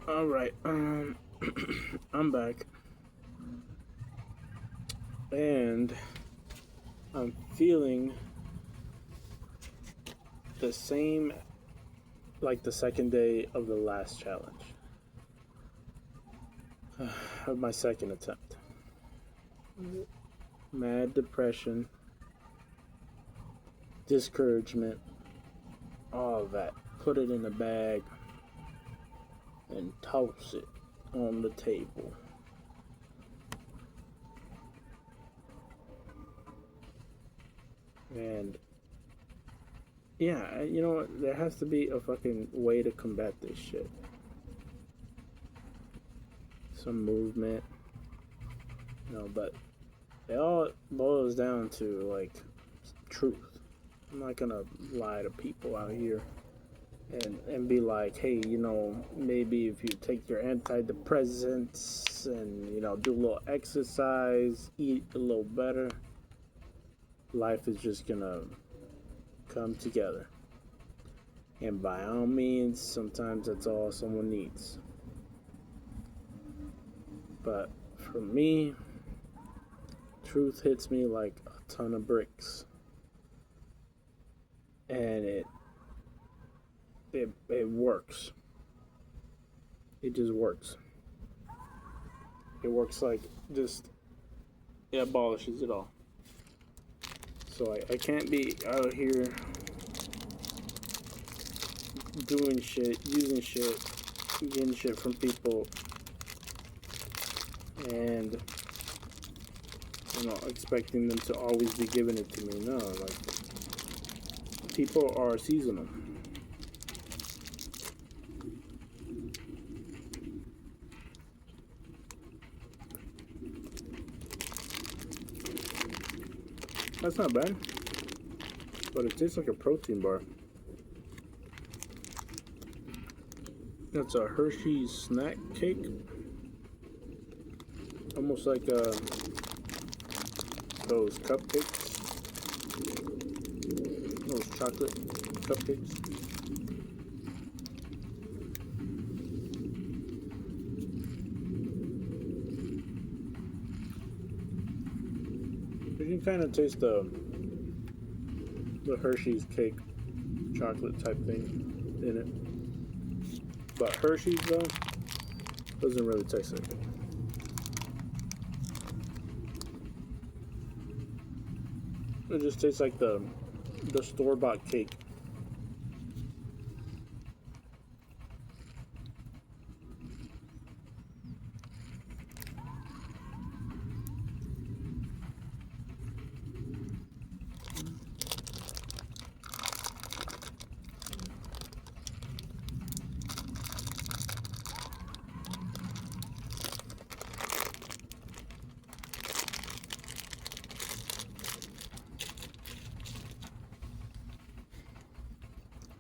All right. I'm back, and I'm feeling the same like the second day of the last challenge of my second attempt. Mad depression, discouragement, all of that. Put it in a bag and toss it on the table. And yeah, you know what? There has to be a fucking way to combat this shit. Some movement, but it all boils down to like truth. I'm not gonna lie to people out here and be like, hey, maybe if you take your antidepressants and do a little exercise, eat a little better, life is just gonna come together. And by all means, sometimes that's all someone needs. But for me, truth hits me like a ton of bricks. And it works. It just works. It works like just it abolishes it all. So I can't be out here doing shit, using shit, getting shit from people, and expecting them to always be giving it to me. No, like people are seasonal. That's not bad, but it tastes like a protein bar. That's a Hershey's snack cake, almost like those cupcakes, those chocolate cupcakes. You can kind of taste the Hershey's cake chocolate type thing in it. But Hershey's though doesn't really taste like it. It just tastes like the store-bought cake.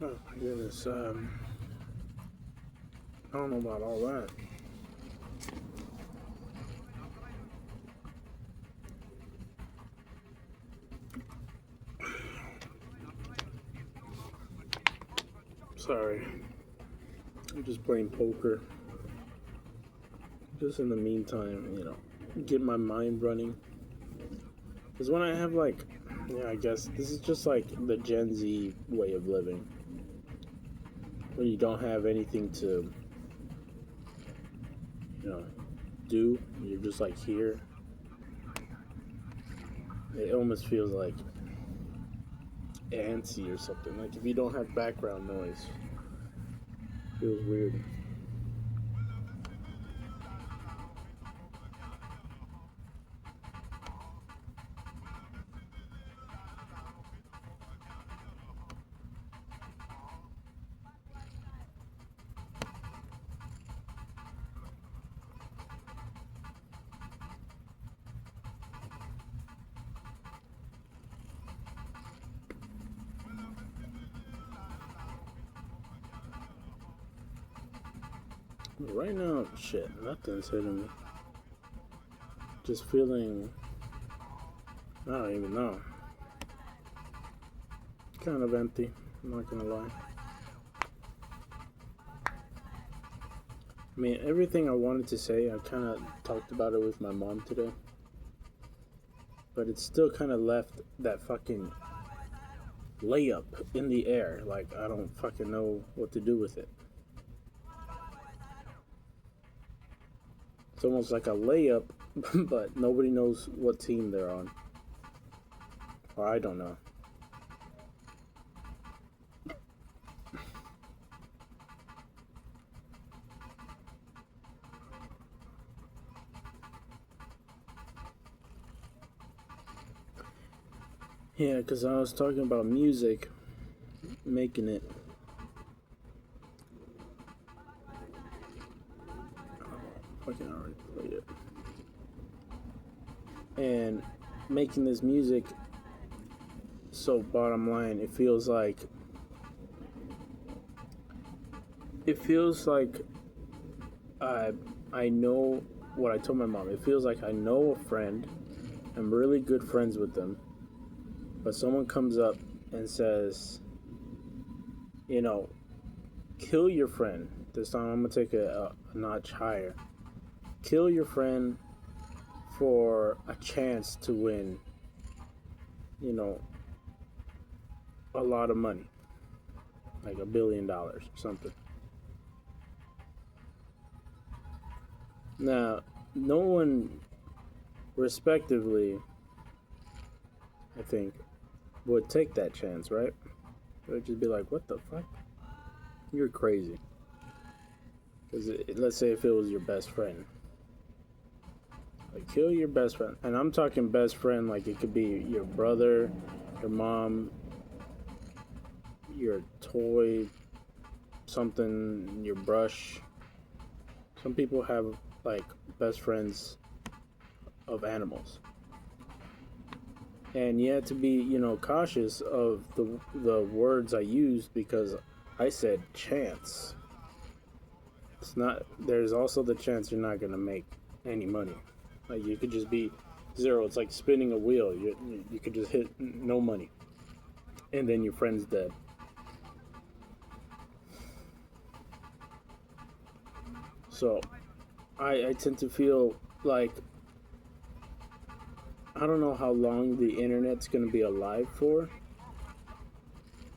Oh my goodness. I don't know about all that. Sorry. I'm just playing poker. Just in the meantime, get my mind running. Because when I have I guess this is just like the Gen Z way of living. When you don't have anything to, do, you're just like here. It almost feels like antsy or something. Like if you don't have background noise, it feels weird. Right now, shit, nothing's hitting me. Just feeling, I don't even know. Kind of empty, I'm not gonna lie. I mean, everything I wanted to say, I kind of talked about it with my mom today. But it still kind of left that fucking layup in the air. Like, I don't fucking know what to do with it. It's almost like a layup, but nobody knows what team they're on. Or I don't know. Yeah, because I was talking about music, making it. Fucking already played it. And making this music, so bottom line, it feels like I know what I told my mom. It feels like I know a friend. I'm really good friends with them. But someone comes up and says, you know, kill your friend. This time I'm going to take a notch higher. Kill your friend for a chance to win, you know, a lot of money. Like $1 billion or something. Now, no one, respectively, I think, would take that chance, right? They would just be like, what the fuck? You're crazy. Because let's say if it was your best friend. Like, kill your best friend. And I'm talking best friend, like it could be your brother, your mom, your toy, something, your brush. Some people have, like, best friends of animals. And you have to be, you know, cautious of the words I used because I said chance. It's not. There's also the chance you're not gonna make any money. Like, you could just be zero. It's like spinning a wheel. You could just hit no money, and then your friend's dead. So, I tend to feel like I don't know how long the internet's gonna be alive for,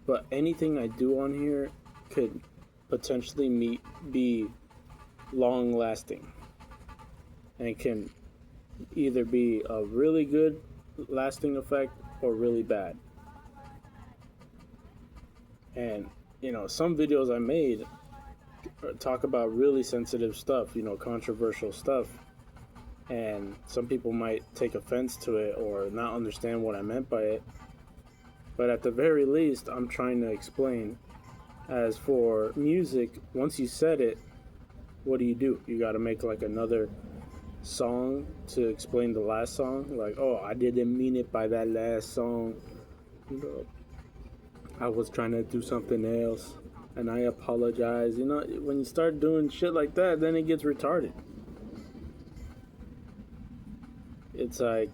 but anything I do on here could potentially be long lasting, and can either be a really good lasting effect or really bad. And you know, some videos I made talk about really sensitive stuff, you know, controversial stuff, and some people might take offense to it or not understand what I meant by it. But at the very least, I'm trying to explain. As for music, once you said it, what do? You got to make like another song to explain the last song. Like, oh, I didn't mean it by that last song. You know, I was trying to do something else, and I apologize. You know, when you start doing shit like that, then it gets retarded. It's like,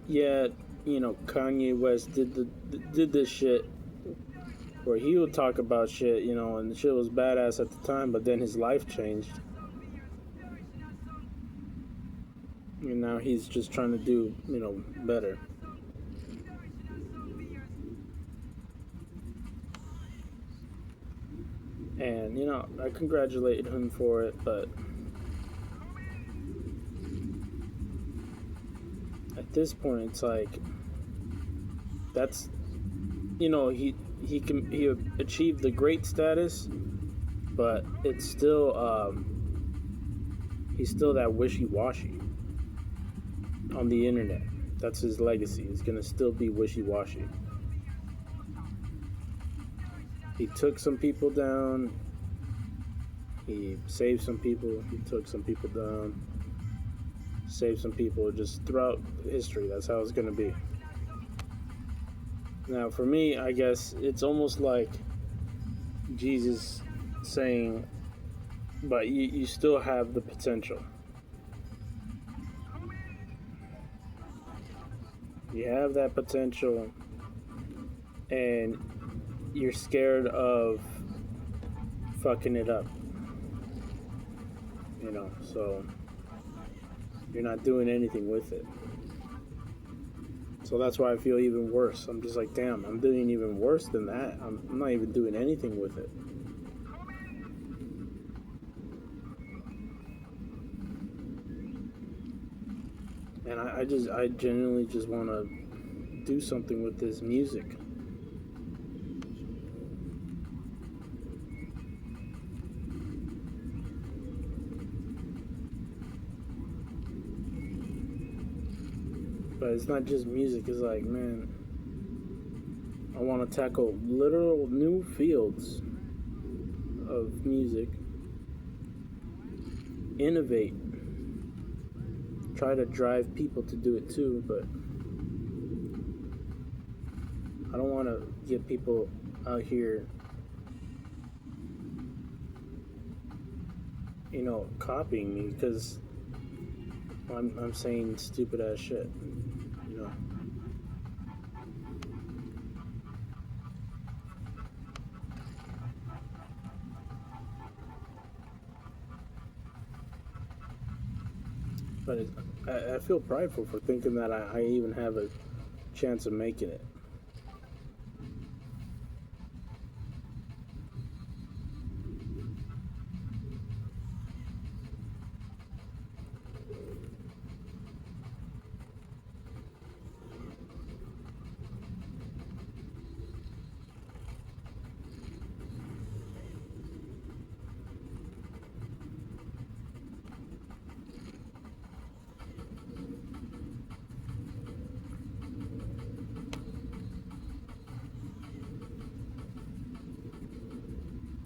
yeah, you know, Kanye West did this shit where he would talk about shit, you know, and the shit was badass at the time, but then his life changed. And now he's just trying to do, you know, better. And, you know, I congratulate him for it, but at this point, it's like, that's, you know, he achieved the great status, but it's still, he's still that wishy-washy on the internet. That's his legacy. He's gonna still be wishy-washy. He took some people down. He saved some people. He took some people down. Saved some people. Just throughout history, that's how it's gonna be. Now, for me, I guess it's almost like Jesus saying, but you still have the potential. You have that potential, and you're scared of fucking it up. So you're not doing anything with it. So that's why I feel even worse. I'm just like, damn, I'm doing even worse than that. I'm not even doing anything with it. And I genuinely just want to do something with this music. But it's not just music. It's like, man, I want to tackle literal new fields of music, innovate, try to drive people to do it too, but I don't want to get people out here, copying me because I'm saying stupid ass shit, you know. But I feel prideful for thinking that I even have a chance of making it.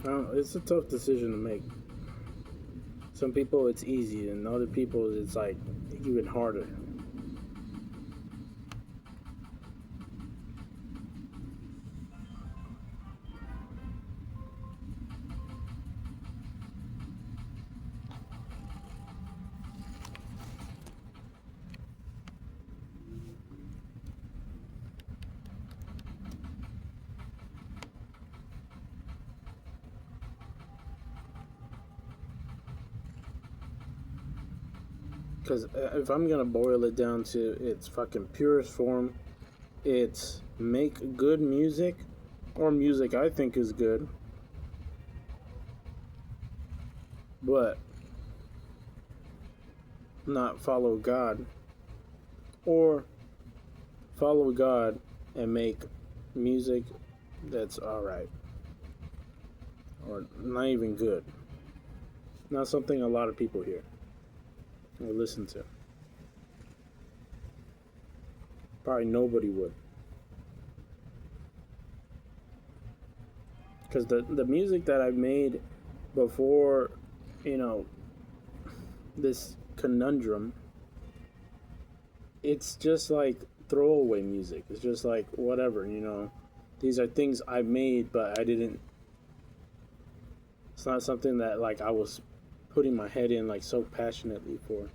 I don't know, it's a tough decision to make. Some people it's easy, and other people it's like even harder. Because if I'm gonna boil it down to its fucking purest form, it's make good music, or music I think is good, but not follow God, or follow God and make music that's alright, or not even good. Not something a lot of people hear or listen to. Probably nobody would. Because the music that I've made before, this conundrum, it's just like throwaway music. It's just like whatever, These are things I made, but I didn't. It's not something that like I was putting my head in like so passionately for.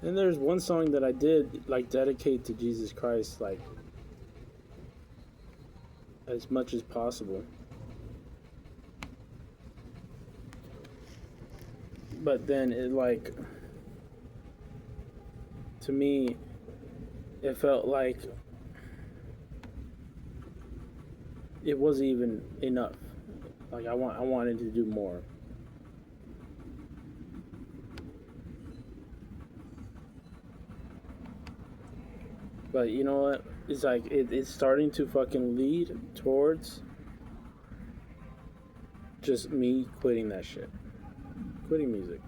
And there's one song that I did like dedicate to Jesus Christ, like as much as possible. But then it like, to me, it felt like it wasn't even enough. Like I wanted to do more. But you know what? It's like it's starting to fucking lead towards just me quitting that shit. Quitting music.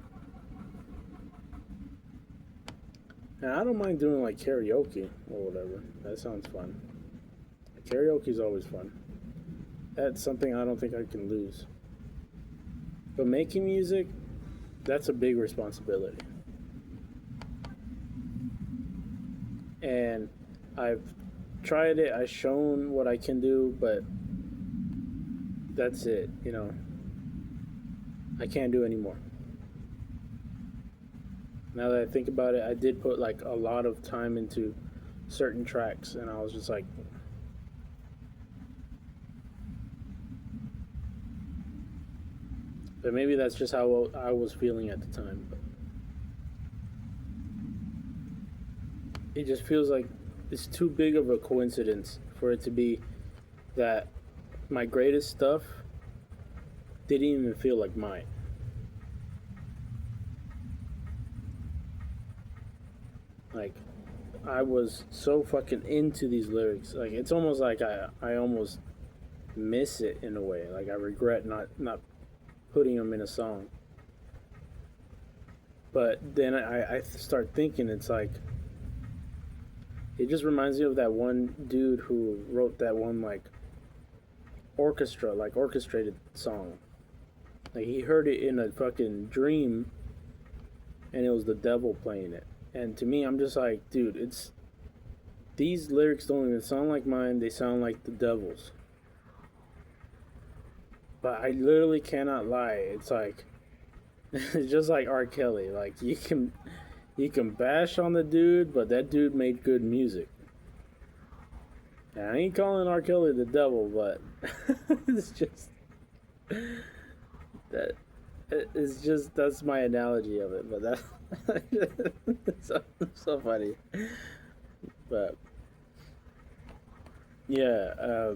And I don't mind doing like karaoke or whatever. That sounds fun. Karaoke's always fun. That's something I don't think I can lose. But making music, that's a big responsibility. And I've tried it, I've shown what I can do, but that's it, I can't do anymore. Now that I think about it, I did put like a lot of time into certain tracks, and I was just like, But maybe that's just how I was feeling at the time. But it just feels like it's too big of a coincidence for it to be that my greatest stuff didn't even feel like mine. Like, I was so fucking into these lyrics. Like, it's almost like I almost miss it in a way. Like, I regret not putting them in a song. But then I start thinking, it's like, it just reminds me of that one dude who wrote that one, like, orchestrated song. Like, he heard it in a fucking dream, and it was the devil playing it. And to me, I'm just like, dude, it's these lyrics don't even sound like mine. They sound like the devil's. But I literally cannot lie. It's like it's just like R. Kelly. Like, you can bash on the dude, but that dude made good music. And I ain't calling R. Kelly the devil, but it's just that it's just that's my analogy of it. But that it's so funny. But yeah,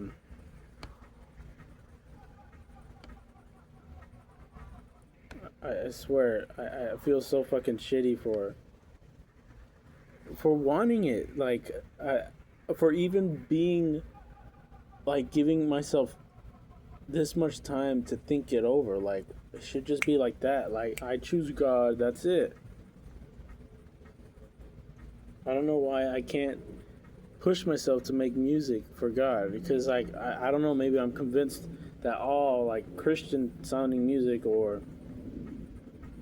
I swear I feel so fucking shitty for wanting it. Like, for even being like giving myself this much time to think it over. Like, it should just be like that. Like, I choose God. That's it. I don't know why I can't push myself to make music for God, because like I don't know, maybe I'm convinced that all like Christian sounding music or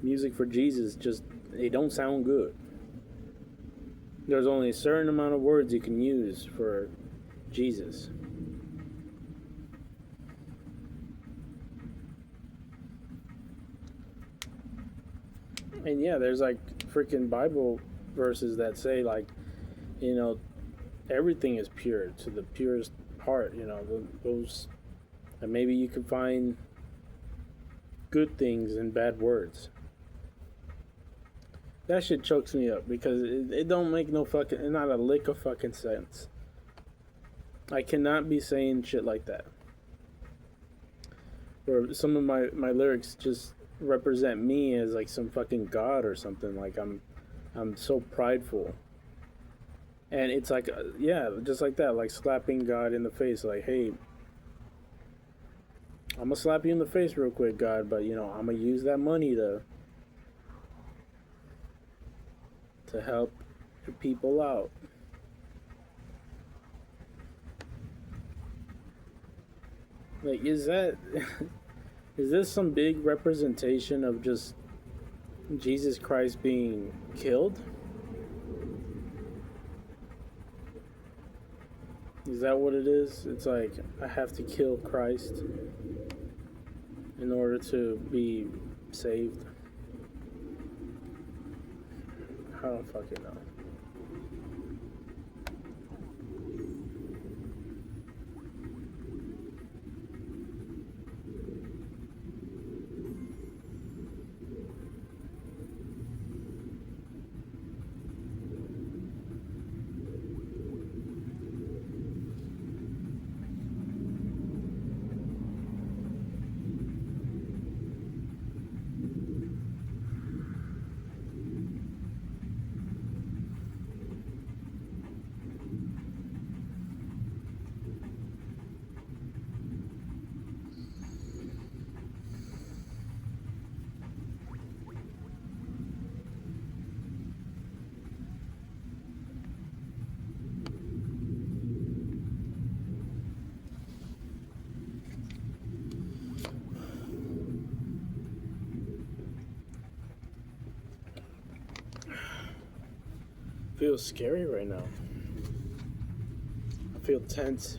music for Jesus just they don't sound good. There's only a certain amount of words you can use for Jesus. And yeah, there's like freaking Bible verses that say, like, you know, everything is pure to the purest part, you know, those, and maybe you can find good things in bad words. That shit chokes me up because it don't make no fucking, not a lick of fucking sense. I cannot be saying shit like that. Or some of my lyrics just represent me as like some fucking god or something. Like I'm so prideful. And it's like, yeah, just like that, like slapping God in the face. Like, hey, I'm gonna slap you in the face real quick, God, but you know, I'm gonna use that money to help your people out. Like, is that is this some big representation of just Jesus Christ being killed? Is that what it is? It's like, I have to kill Christ in order to be saved. I don't fucking know. Feels scary right now. I feel tense.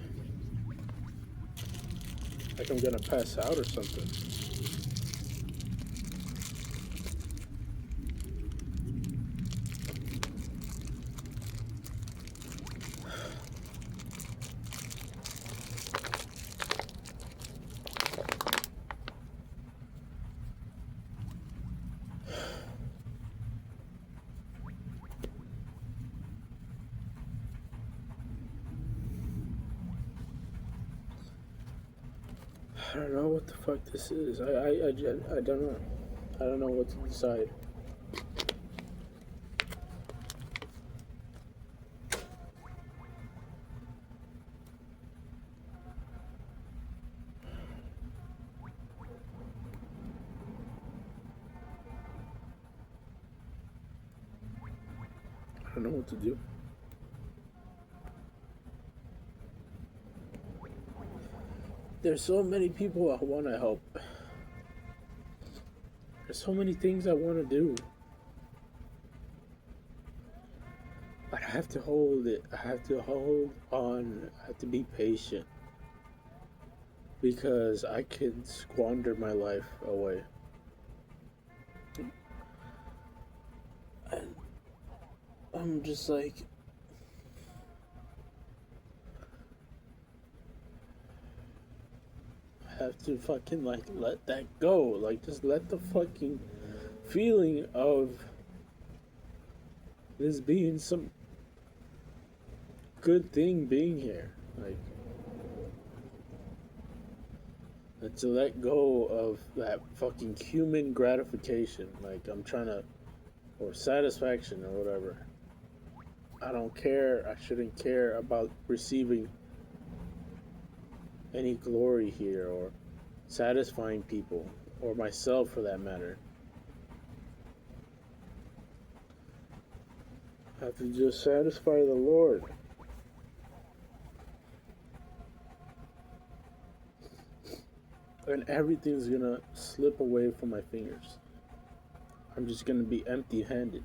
Like I'm gonna pass out or something. I don't know what the fuck this is. I don't know. I don't know what to decide. I don't know what to do. There's so many people I want to help. There's so many things I want to do. But I have to hold it. I have to hold on. I have to be patient. Because I could squander my life away. And I'm just like, I have to fucking like let that go. Like just let the fucking feeling of this being some good thing being here. Like to let go of that fucking human gratification. Like I'm trying to, or satisfaction or whatever. I don't care. I shouldn't care about receiving any glory here or satisfying people or myself for that matter. I have to just satisfy the Lord. And everything's gonna slip away from my fingers. I'm just gonna be empty handed.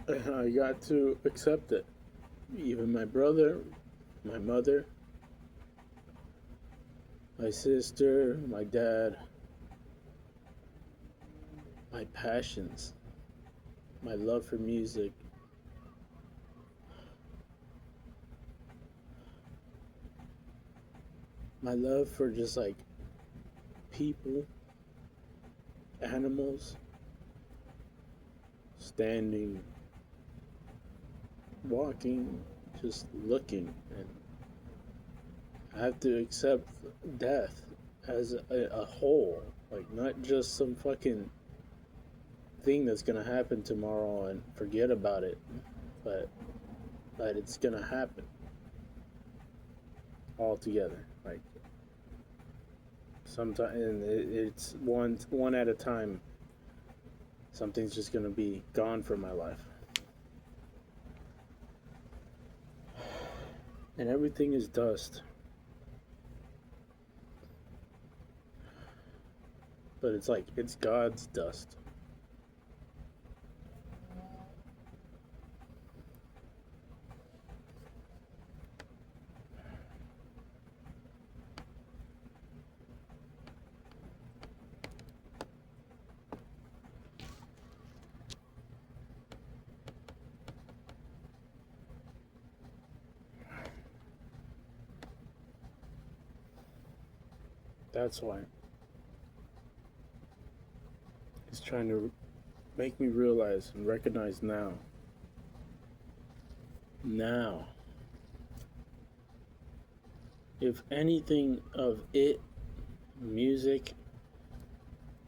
And I got to accept it. Even my brother, my mother, my sister, my dad, my passions, my love for music, my love for just like people, animals, standing, walking, just looking. And I have to accept death as a whole, like not just some fucking thing that's gonna happen tomorrow and forget about it, but it's gonna happen all together. Like sometimes, and it's one at a time. Something's just gonna be gone from my life, and everything is dust. But it's like it's God's dust. That's why He's trying to make me realize and recognize now. Now, if anything of it, music,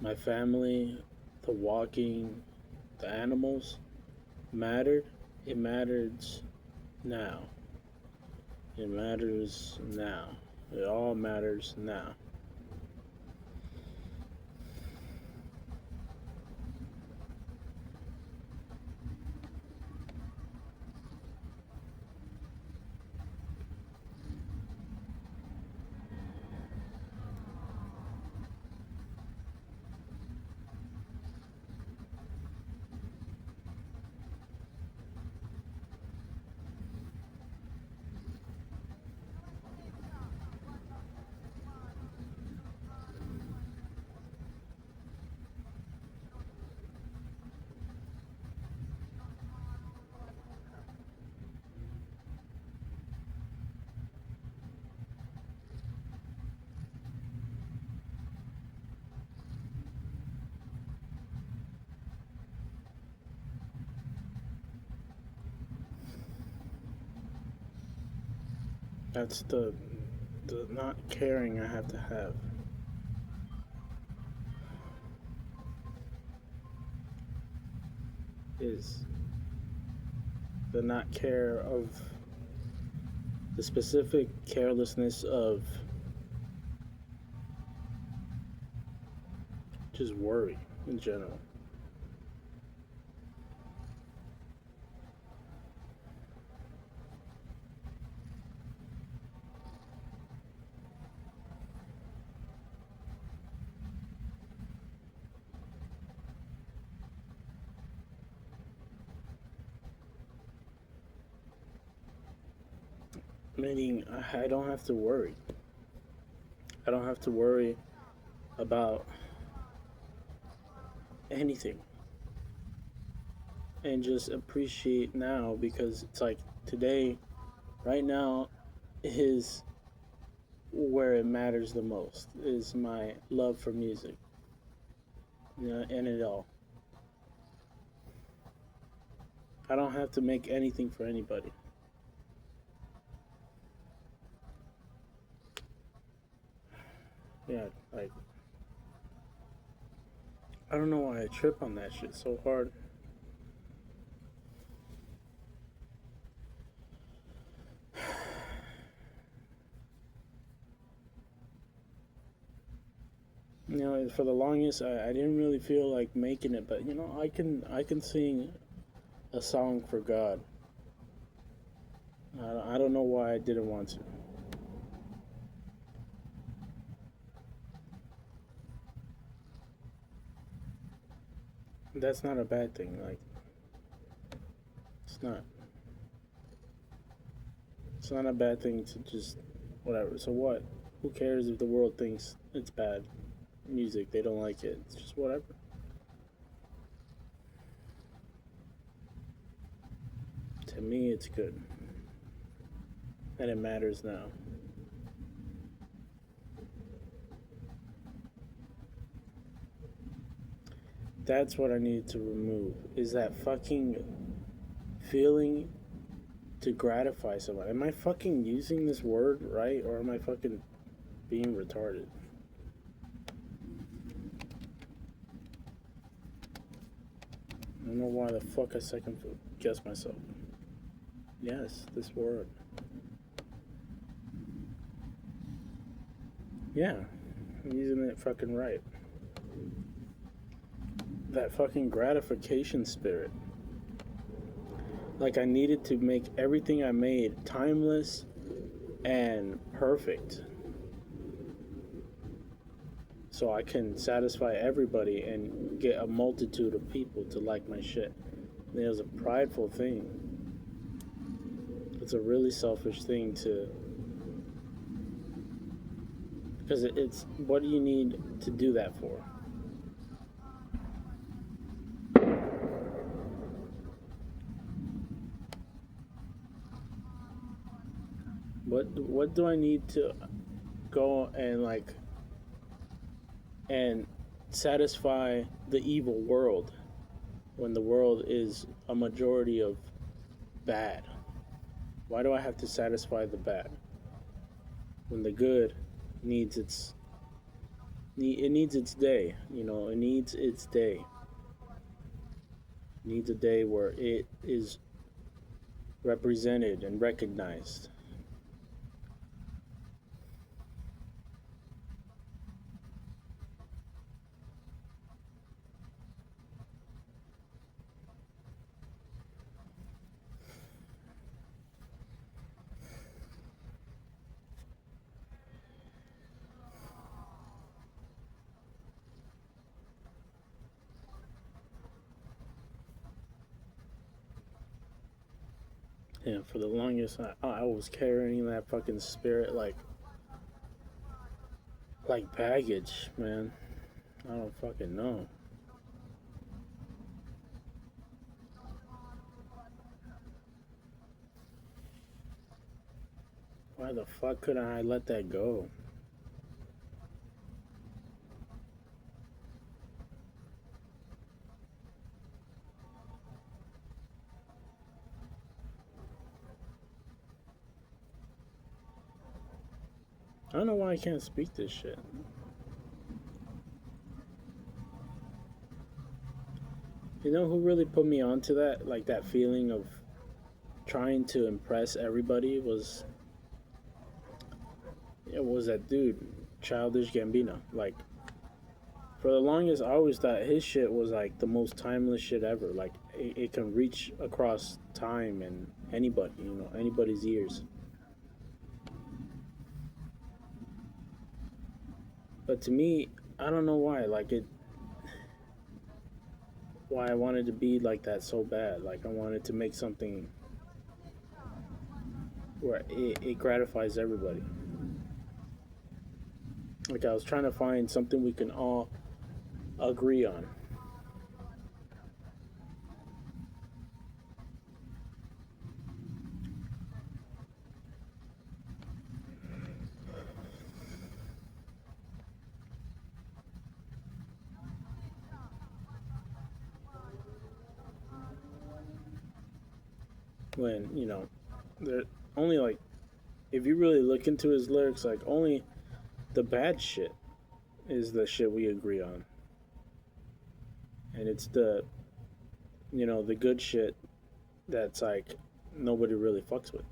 my family, the walking, the animals, mattered, it matters now. It matters now. It all matters now. That's the not caring I have to have. Is the not care of the specific carelessness of just worry in general. Meaning, I don't have to worry. I don't have to worry about anything and just appreciate now because it's like today, right now, is where it matters the most, is my love for music, you know, and it all. I don't have to make anything for anybody. Yeah, like, I don't know why I trip on that shit so hard. You know, for the longest, I didn't really feel like making it, but you know, I can sing a song for God. I don't know why I didn't want to. That's not a bad thing. Like, it's not. It's not a bad thing to just whatever. So what? Who cares if the world thinks it's bad music? They don't like it. It's just whatever. To me, it's good, and it matters now. That's what I need to remove. Is that fucking feeling to gratify someone? Am I fucking using this word right, or am I fucking being retarded? I don't know why the fuck I second guess myself. Yes, this word. Yeah, I'm using it fucking right. That fucking gratification spirit. Like I needed to make everything I made timeless and perfect. So I can satisfy everybody and get a multitude of people to like my shit. And it was a prideful thing. It's a really selfish thing to, because it's what do you need to do that for? What do I need to go and like and satisfy the evil world when the world is a majority of bad? Why do I have to satisfy the bad when the good needs it needs its day, you know, it needs its day. It needs a day where it is represented and recognized. And for the longest, I was carrying that fucking spirit like baggage, man. I don't fucking know. Why the fuck couldn't I let that go? I don't know why I can't speak this shit. You know who really put me onto that? Like that feeling of trying to impress everybody was that dude, Childish Gambino. Like for the longest, I always thought his shit was like the most timeless shit ever. Like it can reach across time and anybody, anybody's ears. But to me, I don't know why. Why I wanted to be like that so bad. Like I wanted to make something where it gratifies everybody. Like I was trying to find something we can all agree on. When there only like if you really look into his lyrics, like only the bad shit is the shit we agree on, and it's the good shit that's like nobody really fucks with.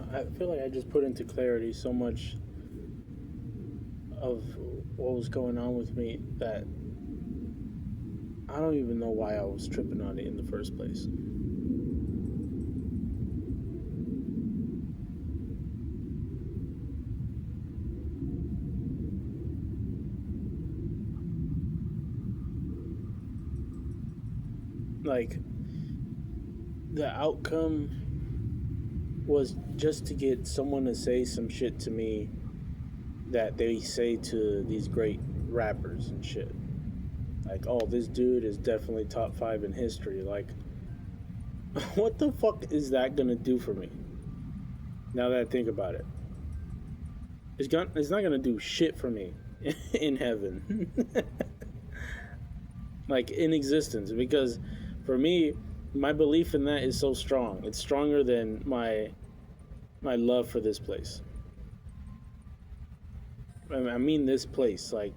I feel like I just put into clarity so much of what was going on with me that I don't even know why I was tripping on it in the first place. Like the outcome was just to get someone to say some shit to me that they say to these great rappers and shit. Like, oh, this dude is definitely top 5 in history. Like, what the fuck is that gonna do for me? Now that I think about it, it's not gonna do shit for me in heaven, like in existence, because for me, my belief in that is so strong. It's stronger than my love for this place. I mean, this place, like,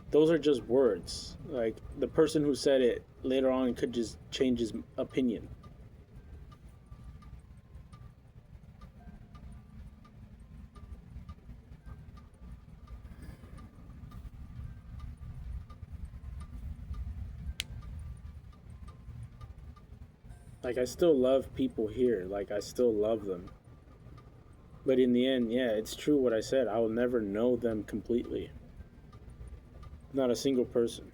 those are just words. Like, the person who said it later on could just change his opinion. Like, I still love people here. Like, I still love them. But in the end, yeah, it's true what I said. I will never know them completely. Not a single person.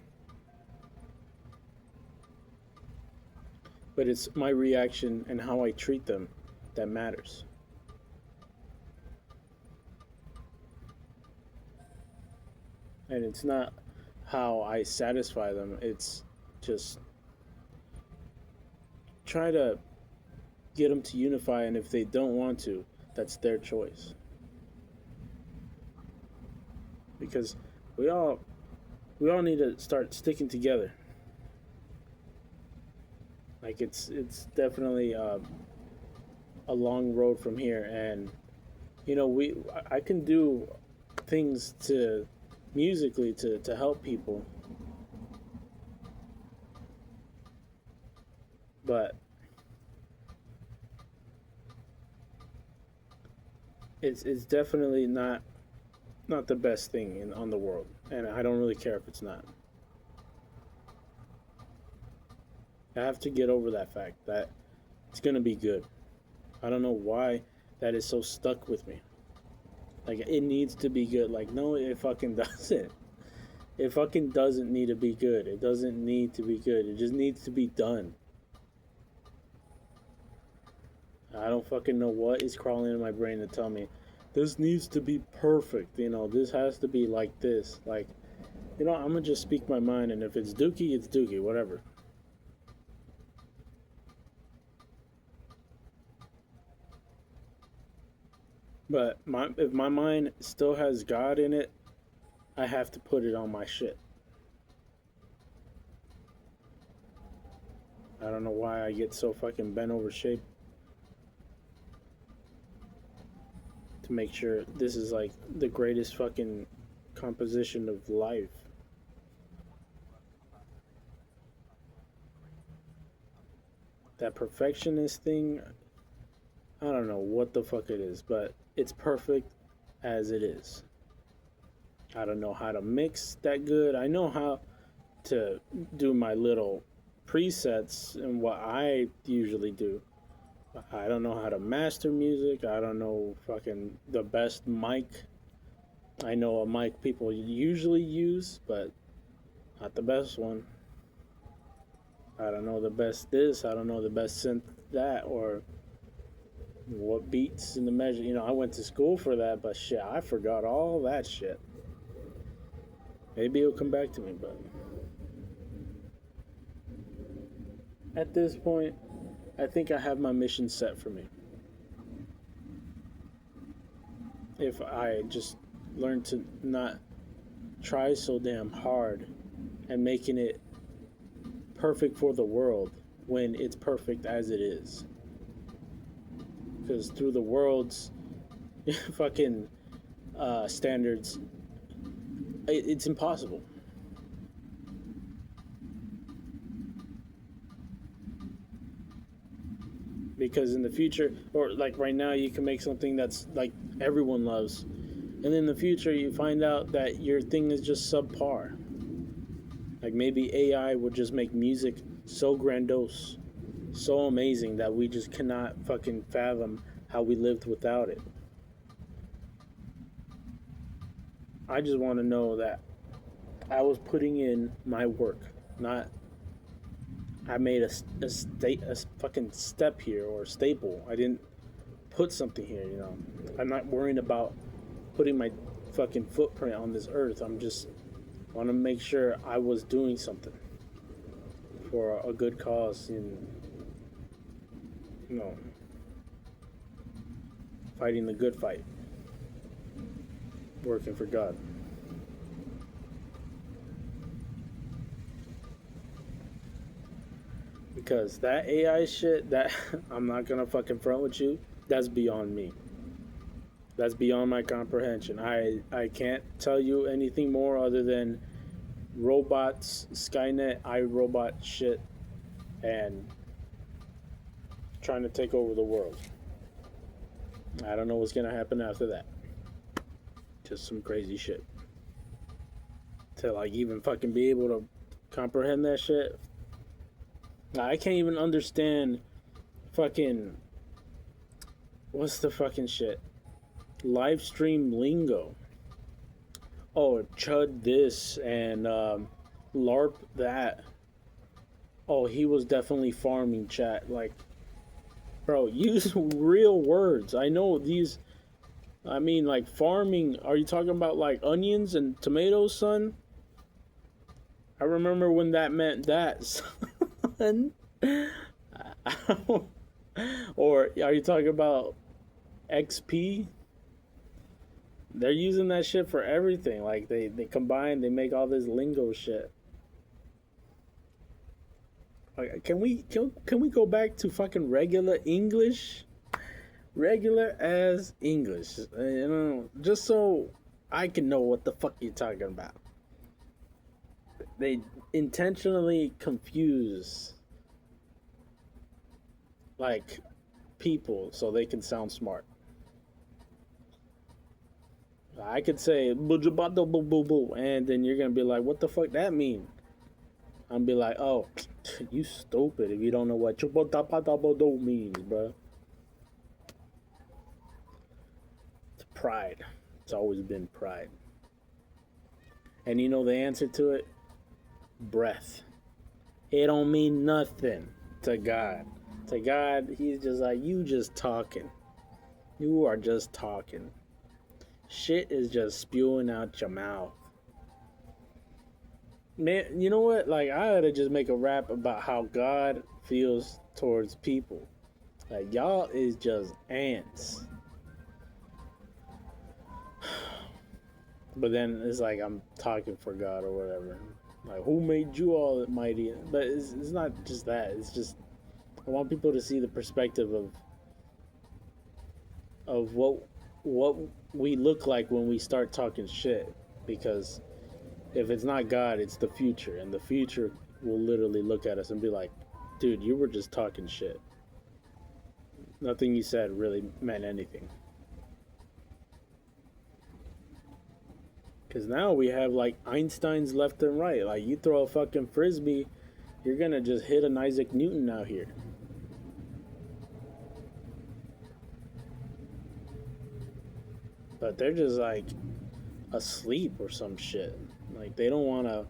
but it's my reaction and how I treat them that matters. And it's not how I satisfy them, it's just try to get them to unify, and if they don't want to, that's their choice. Because we all we all need to start sticking together. Like it's definitely a long road from here, and we I can do things to musically to help people, but it's definitely not the best thing on the world, and I don't really care if it's not. I have to get over that fact that it's gonna be good. I don't know why that is so stuck with me. Like it needs to be good. Like no, it fucking doesn't. It fucking doesn't need to be good. It doesn't need to be good. It just needs to be done. I don't fucking know what is crawling in my brain to tell me this needs to be perfect. This has to be like this. Like, I'm gonna just speak my mind, and if it's Dookie, it's Dookie. Whatever. But if my mind still has God in it, I have to put it on my shit. I don't know why I get so fucking bent over shape to make sure this is like the greatest fucking composition of life. That perfectionist thing, I don't know what the fuck it is, but it's perfect as it is. I don't know how to mix that good. I know how to do my little presets and what I usually do. I don't know how to master music. I don't know fucking the best mic. I know a mic people usually use, but not the best one. I don't know the best this. I don't know the best synth that, or what beats in the measure. I went to school for that, but shit, I forgot all that shit. Maybe it'll come back to me, but at this point, I think I have my mission set for me. If I just learn to not try so damn hard and making it perfect for the world when it's perfect as it is. Because through the world's fucking standards, it's impossible. Because in the future, or like right now, you can make something that's like everyone loves, and then in the future you find out that your thing is just subpar. Like maybe AI would just make music so grandiose, so amazing that we just cannot fucking fathom how we lived without it. I just want to know that I was putting in my work, not I made a fucking step here or a staple. I didn't put something here. I'm not worrying about putting my fucking footprint on this earth. I'm just want to make sure I was doing something for a good cause and you know fighting the good fight, working for God. Because that AI shit, that I'm not gonna fucking front with you, that's beyond me. That's beyond my comprehension. I can't tell you anything more other than robots, Skynet, iRobot shit, and trying to take over the world. I don't know what's gonna happen after that. Just some crazy shit. To like even fucking be able to comprehend that shit. I can't even understand fucking what's the fucking shit? Live stream lingo. Oh, chud this and LARP that. Oh, he was definitely farming, chat. Like, bro, use real words. I know these. I mean, like farming. Are you talking about like onions and tomatoes, son? I remember when that meant that, son. Or are you talking about XP? They're using that shit for everything. Like they combine, they make all this lingo shit. Like, can we go back to fucking regular English? Regular as English. You know, just so I can know what the fuck you're talking about. They intentionally confuse like people so they can sound smart. I could say and then you're gonna be like, "What the fuck that mean?" I'm be like, "Oh, you stupid if you don't know what means, bro." It's pride. It's always been pride. And you know the answer to it? Breath. It don't mean nothing to God. To God, he's just like, you just talking. You are just talking. Shit is just spewing out your mouth. Man, you know what? Like, I ought to just make a rap about how God feels towards people. Like, y'all is just ants. But then it's like I'm talking for God or whatever. Like, who made you all mighty? But it's not just that. It's just, I want people to see the perspective of what we look like when we start talking shit. Because if it's not God, it's the future, and the future will literally look at us and be like, "Dude, you were just talking shit. Nothing you said really meant anything." Because now we have like Einstein's left and right. Like, you throw a fucking frisbee, you're gonna just hit an Isaac Newton out here. But they're just like asleep or some shit. Like, they don't wanna.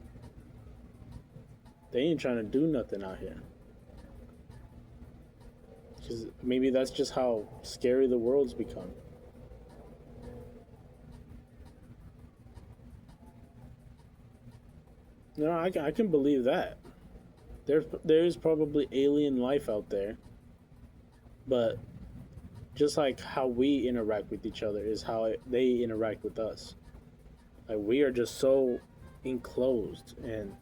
They ain't trying to do nothing out here. Because maybe that's just how scary the world's become. No, I can believe that. There's probably alien life out there, but just like how we interact with each other is how they interact with us. Like, we are just so enclosed and,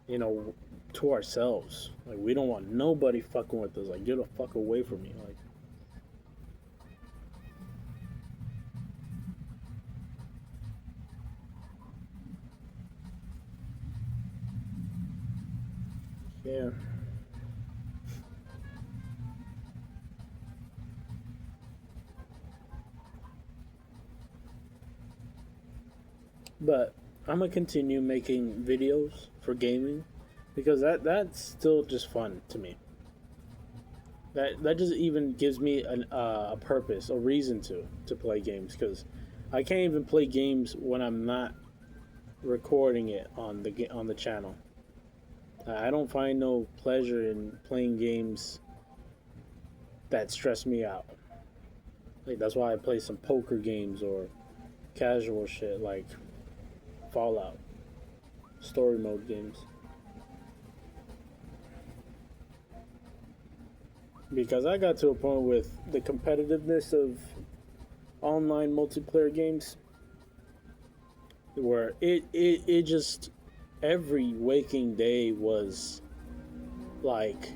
you know, to ourselves. Like, we don't want nobody fucking with us. Like, get the fuck away from me. Like, yeah. But I'm gonna continue making videos for gaming because that's still just fun to me. That just even gives me a purpose, a reason to play games because I can't even play games when I'm not recording it on the channel. I don't find no pleasure in playing games that stress me out. Like, that's why I play some poker games or casual shit like Fallout, story mode games. Because I got to a point with the competitiveness of online multiplayer games where it just every waking day was like,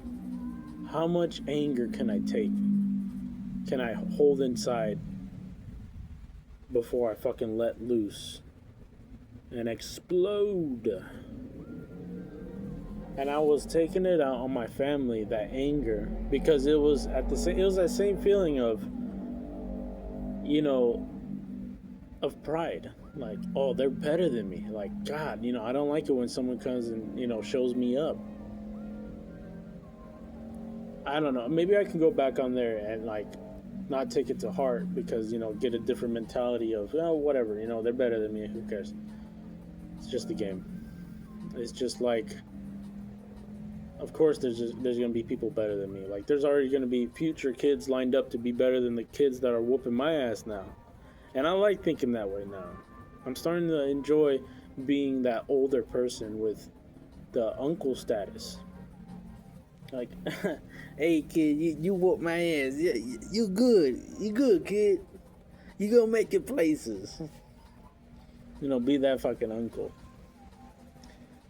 how much anger can I take? Can I hold inside before I fucking let loose and explode? And I was taking it out on my family, that anger, because it was that same feeling of, you know, of pride. Like, oh, they're better than me. Like, God, you know, I don't like it when someone comes and, you know, shows me up. I don't know. Maybe I can go back on there and like not take it to heart because, you know, get a different mentality of, oh, whatever, you know, they're better than me. Who cares? It's just a game. It's just like of course there's gonna be people better than me. Like there's already gonna be future kids lined up to be better than the kids that are whooping my ass now. And I like thinking that way now. I'm starting to enjoy being that older person with the uncle status. Like, hey kid, you whoop my ass. You good. You good, kid. You gonna make it places. Be that fucking uncle.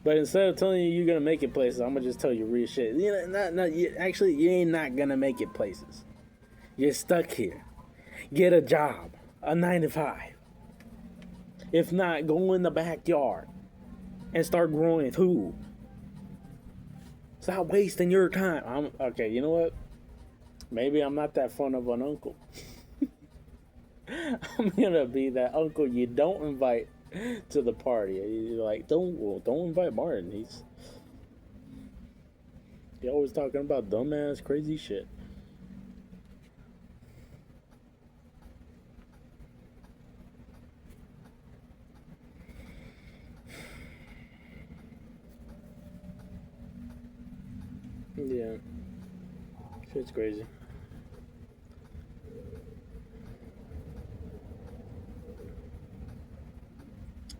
But instead of telling you you're gonna make it places, I'm gonna just tell you real shit. Actually, you ain't not gonna make it places. You're stuck here. Get a job, a 9 to 5. If not, go in the backyard and start growing food. Stop wasting your time. Okay, you know what? Maybe I'm not that fun of an uncle. I'm gonna be that uncle you don't invite to the party. You're like, don't invite Martin. He's always talking about dumbass, crazy shit. Yeah, shit's crazy.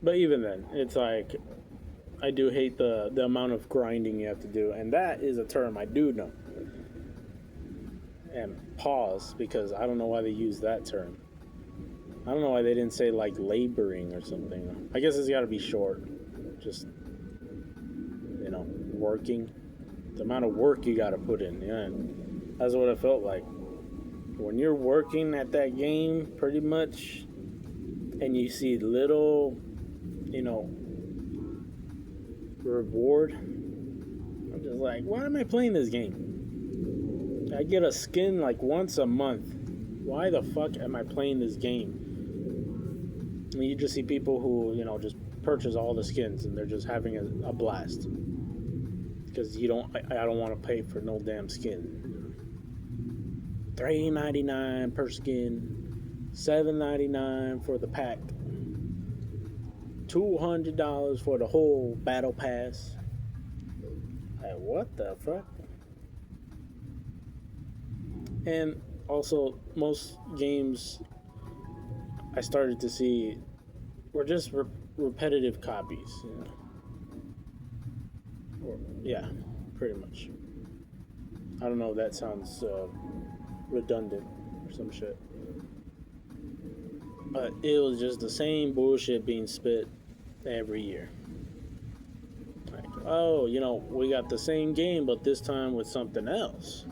But even then, it's like I do hate the amount of grinding you have to do, and that is a term I do know. And pause, because I don't know why they use that term. I don't know why they didn't say like laboring or something. I guess it's got to be short. Just working. The amount of work you got to put in. Yeah, that's what it felt like. When you're working at that game, pretty much, and you see little, reward. I'm just like, why am I playing this game? I get a skin like once a month. Why the fuck am I playing this game? And you just see people who, just purchase all the skins and they're just having a blast. Because I don't want to pay for no damn skin. $3.99 per skin, $7.99 for the pack, $200 for the whole battle pass. Like, what the fuck? And also, most games I started to see were just repetitive copies. Yeah, pretty much. I don't know if that sounds redundant or some shit. But it was just the same bullshit being spit every year. Like, oh, we got the same game, but this time with something else.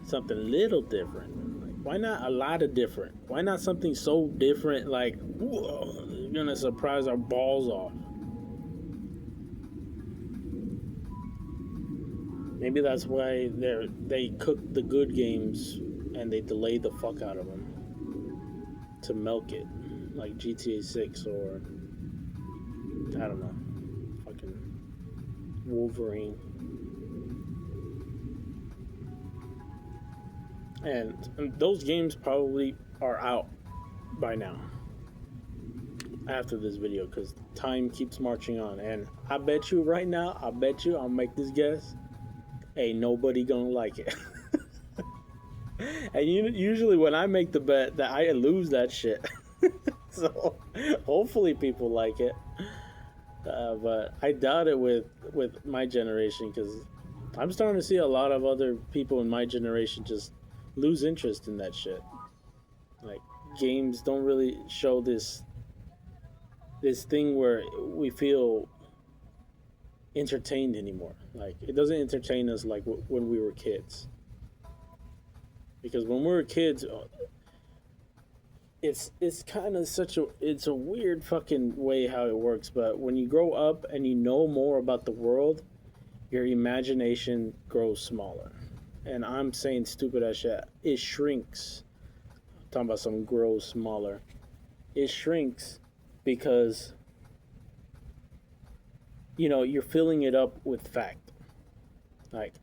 Something a little different. Like, why not a lot of different? Why not something so different like, whoa, you're gonna surprise our balls off? Maybe that's why they cook the good games and they delay the fuck out of them to milk it, like GTA 6 or I don't know, fucking Wolverine. And those games probably are out by now after this video because time keeps marching on. And I bet you right now, I'll make this guess, ain't nobody gonna like it. And usually when I make the bet, that I lose that shit. So hopefully people like it. But I doubt it with my generation because I'm starting to see a lot of other people in my generation just lose interest in that shit. Like games don't really show this thing where we feel entertained anymore. Like it doesn't entertain us like when we were kids. Because when we were kids, it's kind of it's a weird fucking way how it works. But when you grow up and you know more about the world, your imagination grows smaller. And I'm saying stupid as shit. It shrinks. I'm talking about some grows smaller. It shrinks because you're filling it up with fact. Like,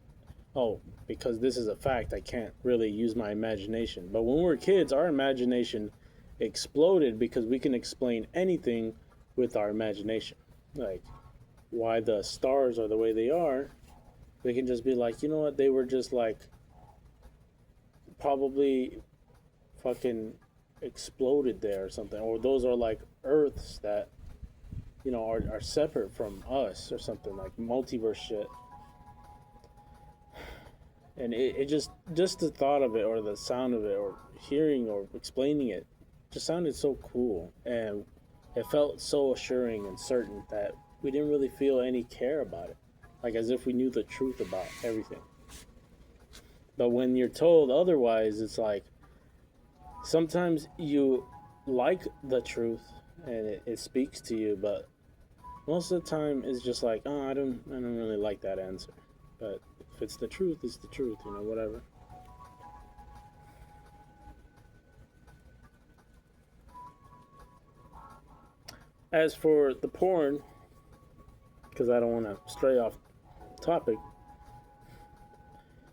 oh, because this is a fact, I can't really use my imagination. But when we were kids, our imagination exploded because we can explain anything with our imagination. Like why the stars are the way they are We can just be like, you know what, they were just like probably fucking exploded there or something, or those are like Earths that are separate from us or something, like multiverse shit. And it just the thought of it or the sound of it or hearing or explaining it just sounded so cool, and it felt so assuring and certain that we didn't really feel any care about it, like as if we knew the truth about everything. But when you're told otherwise, it's like sometimes you like the truth and it speaks to you, but most of the time it's just like, oh, I don't really like that answer. But if it's the truth, it's the truth, whatever. As for the porn, because I don't want to stray off topic,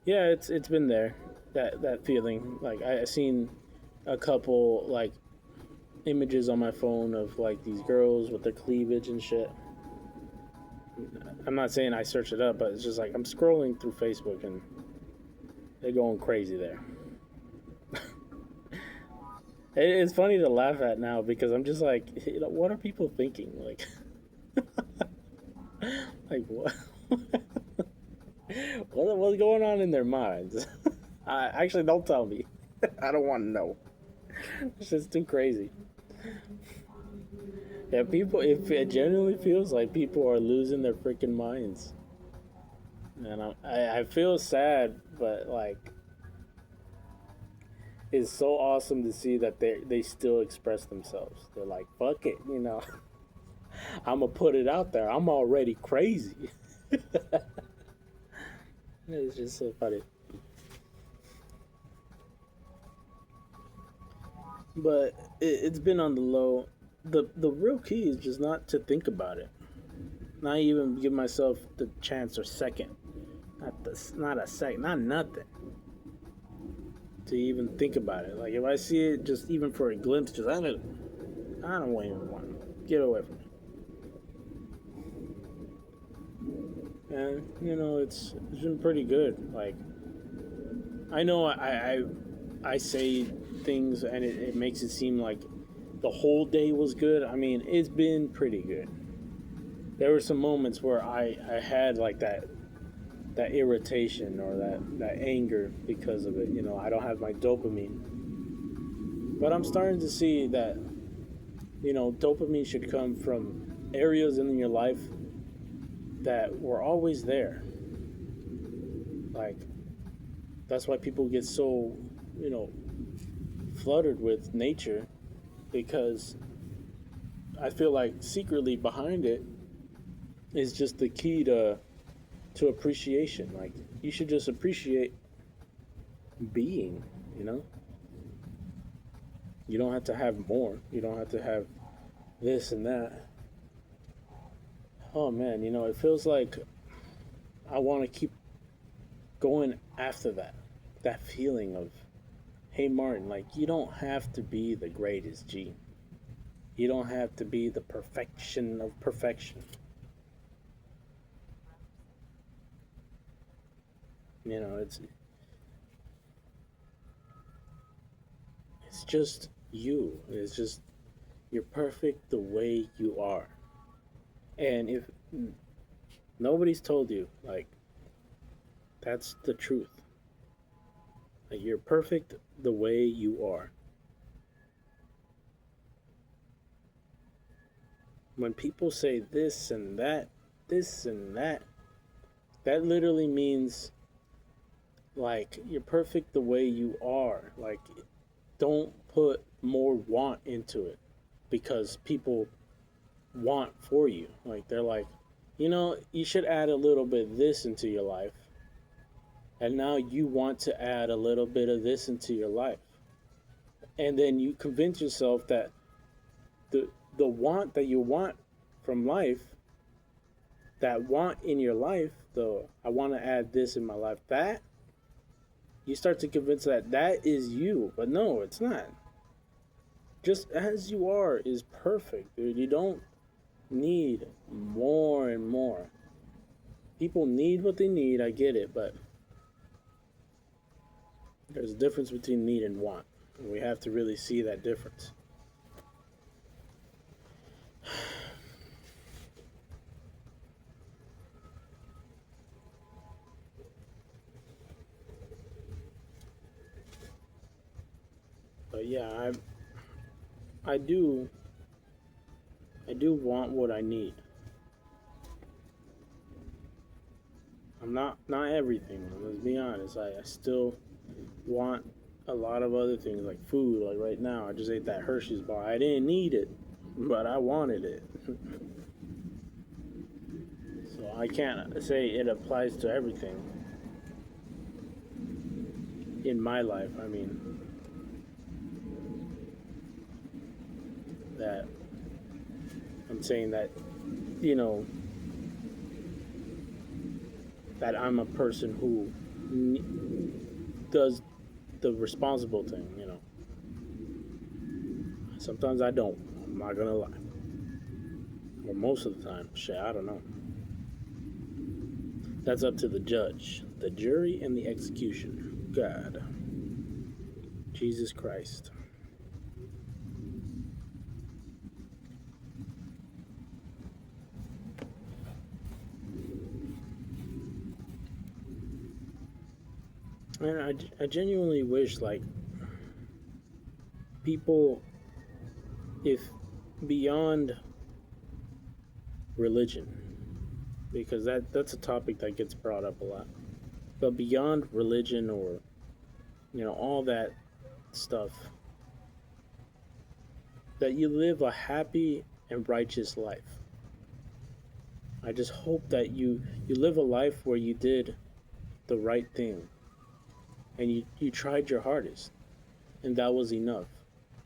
yeah, it's been there. That feeling, like I seen a couple like images on my phone of like these girls with their cleavage and shit. I'm not saying I search it up, but it's just like I'm scrolling through Facebook and they're going crazy there. It's funny to laugh at now because I'm just like, what are people thinking? Like, like what? What's going on in their minds? Actually, don't tell me. I don't want to know. It's just too crazy. Yeah, people. If it genuinely feels like people are losing their freaking minds, and I feel sad, but like, it's so awesome to see that they still express themselves. They're like, fuck it, I'm gonna put it out there. I'm already crazy. It's just so funny. But it's been on the low. The real key is just not to think about it. Not even give myself the chance or second. Not a second. Not nothing. To even think about it. Like if I see it, just even for a glimpse, just I don't even want to get away from it. And it's been pretty good. Like I know I say things and it makes it seem like the whole day was good. I mean, it's been pretty good. There were some moments where I had like that irritation or that anger because of it. I don't have my dopamine. But I'm starting to see that, dopamine should come from areas in your life that were always there. Like, that's why people get so, fluttered with nature, because I feel like secretly behind it is just the key to appreciation. Like, you should just appreciate being, you know? You don't have to have more. You don't have to have this and that. Oh man, it feels like I want to keep going after that. That feeling of, hey Martin, like you don't have to be the greatest G. You don't have to be the perfection of perfection. It's just you. It's just you're perfect the way you are. And if nobody's told you, like, that's the truth. Like, you're perfect the way you are. When people say this and that literally means, like, you're perfect the way you are. Like, don't put more want into it because people want for you. Like, they're like, you should add a little bit of this into your life. And now you want to add a little bit of this into your life. And then you convince yourself that the want that you want from life, that want in your life, though, I want to add this in my life, that you start to convince that is you. But no, it's not. Just as you are is perfect, dude. You don't need more and more. People need what they need, I get it, but there's a difference between need and want. And we have to really see that difference. But yeah, I do I do want what I need. I'm not everything. Let's be honest. I still want a lot of other things like food. Like right now, I just ate that Hershey's bar. I didn't need it, but I wanted it. So I can't say it applies to everything in my life. I mean, that I'm saying that, you know, that I'm a person who does the responsible thing, you know. Sometimes I don't. I'm not gonna lie. Or most of the time, shit, I don't know. That's up to the judge, the jury, and the execution. God. Jesus Christ. And I genuinely wish, like, people, if beyond religion, because that's a topic that gets brought up a lot, but beyond religion or, you know, all that stuff, that you live a happy and righteous life. I just hope that you live a life where you did the right thing and you tried your hardest and that was enough.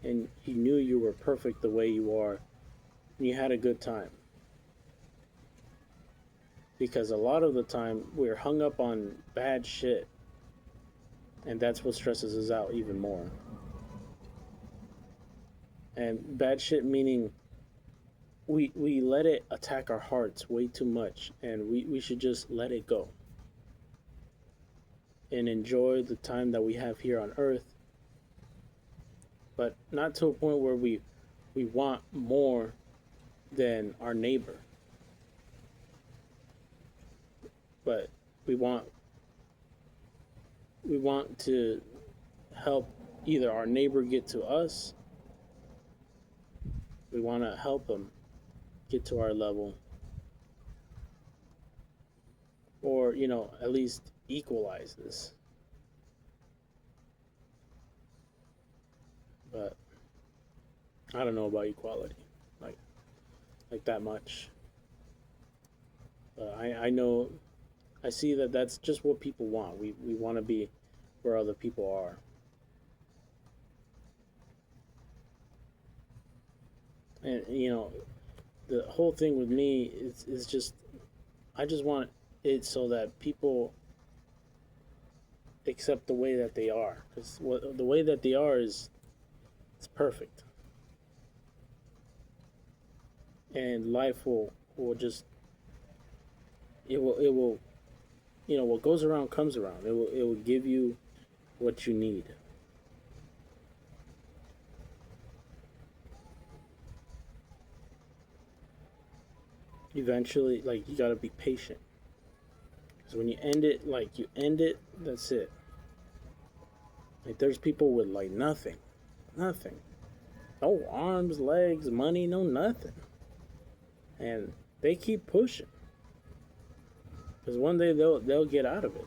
And you knew you were perfect the way you are and you had a good time. Because a lot of the time we're hung up on bad shit and that's what stresses us out even more. And bad shit meaning we let it attack our hearts way too much and we should just let it go and enjoy the time that we have here on earth, but not to a point where we want more than our neighbor, but we want we want to help either our neighbor get to us, we want to help them get to our level, or you know, at least equalize this. But I don't know about equality, like like that much. But I know, I see that that's just what people want. We want to be where other people are. And you know, the whole thing with me is just I just want it so that people accept the way that they are, because the way that they are is it's perfect, and life will just it will you know, what goes around comes around. It will give you what you need. Eventually, like you gotta be patient, because when you end it, like you end it, that's it. Like there's people with like nothing, nothing, no arms, legs, money, no nothing, and they keep pushing because one day they'll get out of it.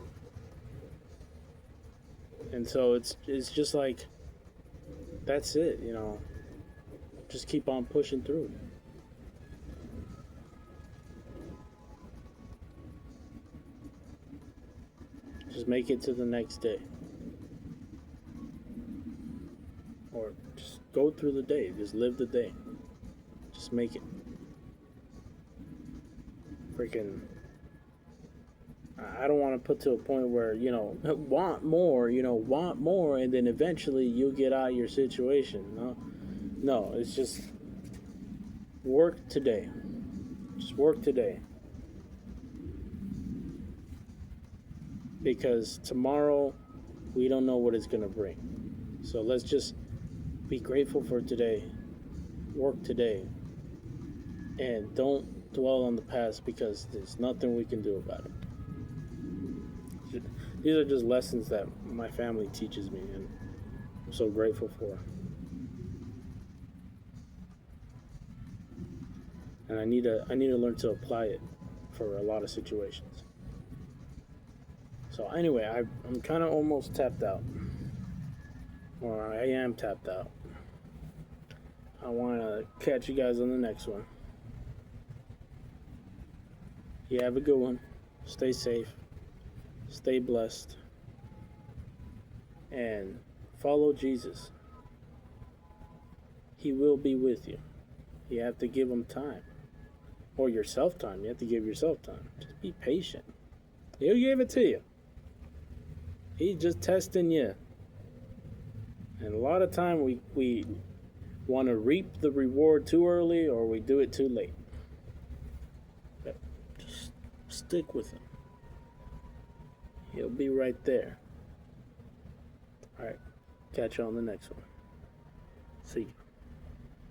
And so it's just like that's it, you know. Just keep on pushing through. Just make it to the next day, or just go through the day. Just live the day. Just make it. Freaking. I don't want to put to a point where you know want more, you know, want more, and then eventually you'll get out of your situation. No, no, it's just work today. Just work today. because tomorrow we don't know what it's going to bring. So let's just be grateful for today, work today, and don't dwell on the past because there's nothing we can do about it. These are just lessons that my family teaches me, and I'm so grateful for. And I need to learn to apply it for a lot of situations. So anyway, I'm kind of almost tapped out, or I am tapped out. I want to catch you guys on the next one. You have a good one. Stay safe. Stay blessed. And follow Jesus. He will be with you. You have to give him time. Or yourself time. You have to give yourself time. Just be patient. He'll give it to you. He's just testing you. And a lot of time we want to reap the reward too early, or we do it too late. But just stick with him. He'll be right there. All right. Catch you on the next one.